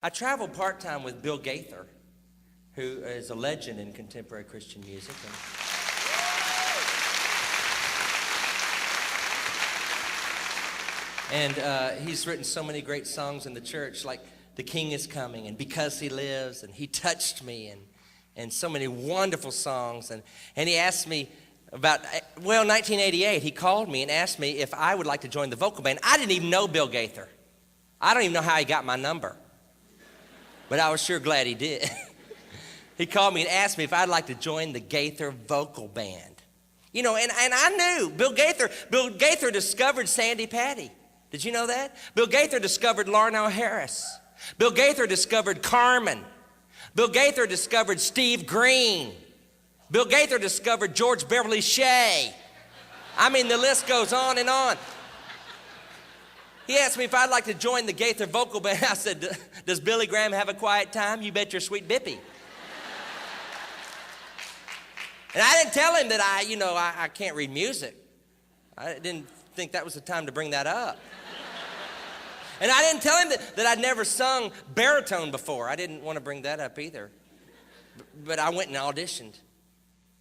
I travel part-time with Bill Gaither, who is a legend in contemporary Christian music. And he's written so many great songs in the church, like The King is Coming and Because He Lives and He Touched Me and so many wonderful songs. And he asked me about, 1988, he called me and asked me if I would like to join the vocal band. I didn't even know Bill Gaither. I don't even know how he got my number, but I was sure glad he did. He called me and asked me if I'd like to join the Gaither vocal band. You know, and I knew Bill Gaither discovered Sandy Patty. Did you know that? Bill Gaither discovered Larnell Harris. Bill Gaither discovered Carmen. Bill Gaither discovered Steve Green. Bill Gaither discovered George Beverly Shea. I mean, the list goes on and on. He asked me if I'd like to join the Gaither vocal band. I said, does Billy Graham have a quiet time? You bet your sweet bippy. And I didn't tell him that I can't read music. I didn't think that was the time to bring that up. And I didn't tell him that I'd never sung baritone before. I didn't want to bring that up either. But I went and auditioned.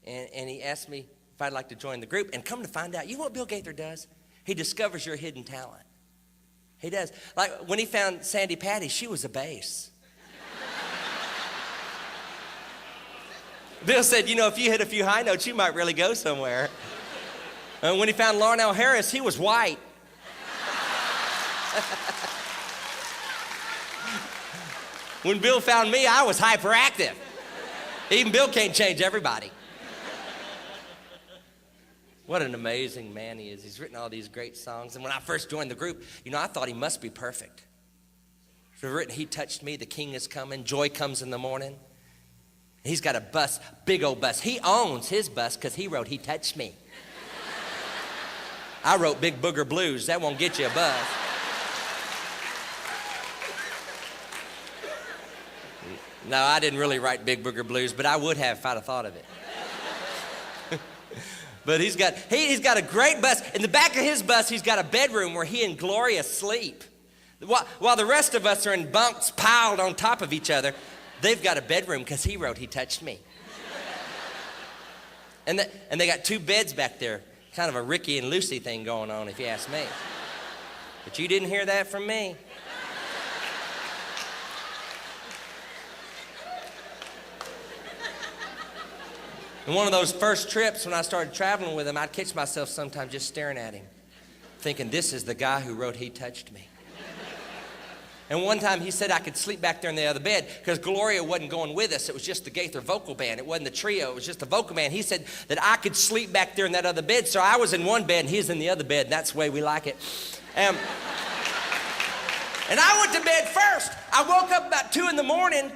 And he asked me if I'd like to join the group. And come to find out, you know what Bill Gaither does? He discovers your hidden talent. He does. Like when he found Sandy Patty, she was a bass. Bill said, if you hit a few high notes, you might really go somewhere. And when he found Larnell Harris, he was white. When Bill found me, I was hyperactive. Even Bill can't change everybody. What an amazing man he is. He's written all these great songs. And when I first joined the group, I thought he must be perfect. He's written He Touched Me, The King Is Coming, Joy Comes in the Morning. He's got a bus, big old bus. He owns his bus because he wrote He Touched Me. I wrote Big Booger Blues. That won't get you a bus. No, I didn't really write Big Booger Blues, but I would have if I'd have thought of it. But he's got a great bus. In the back of his bus, he's got a bedroom where he and Gloria sleep. While the rest of us are in bunks piled on top of each other, they've got a bedroom because he wrote He Touched Me. And they got two beds back there, kind of a Ricky and Lucy thing going on, if you ask me. But you didn't hear that from me. And one of those first trips when I started traveling with him, I'd catch myself sometimes just staring at him, thinking, this is the guy who wrote He Touched Me. And one time he said I could sleep back there in the other bed because Gloria wasn't going with us. It was just the Gaither vocal band. It wasn't the trio. It was just the vocal band. He said that I could sleep back there in that other bed. So I was in one bed and he was in the other bed. And that's the way we like it. And I went to bed first. I woke up about 2 in the morning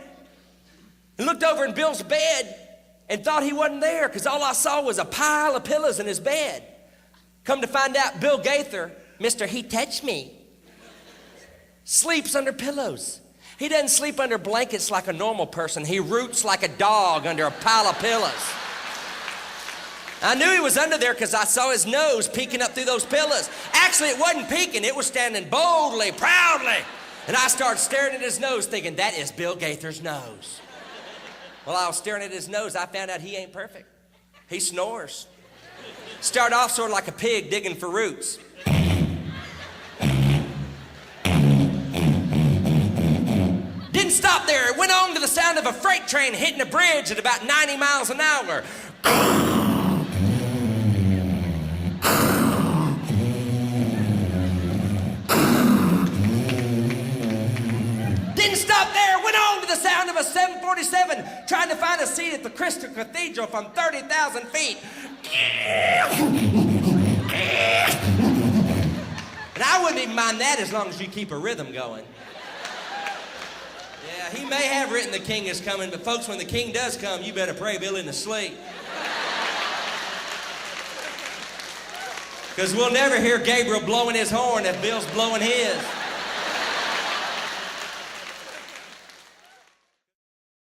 and looked over in Bill's bed and thought he wasn't there because all I saw was a pile of pillows in his bed. Come to find out, Bill Gaither, Mr. He Touched Me, sleeps under pillows. He doesn't sleep under blankets like a normal person. He roots like a dog under a pile of pillows. I knew he was under there because I saw his nose peeking up through those pillows. Actually, it wasn't peeking. It was standing boldly, proudly. And I started staring at his nose thinking, that is Bill Gaither's nose. While I was staring at his nose, I found out he ain't perfect. He snores. Started off sort of like a pig digging for roots. Didn't stop there. It went on to the sound of a freight train hitting a bridge at about 90 miles an hour. Didn't stop there. Went on to the sound of a 747 trying to find a seat at the Crystal Cathedral from 30,000 feet. And I wouldn't even mind that as long as you keep a rhythm going. Yeah, he may have written The King Is Coming, but folks, when the king does come, you better pray Bill isn't asleep. Because we'll never hear Gabriel blowing his horn if Bill's blowing his.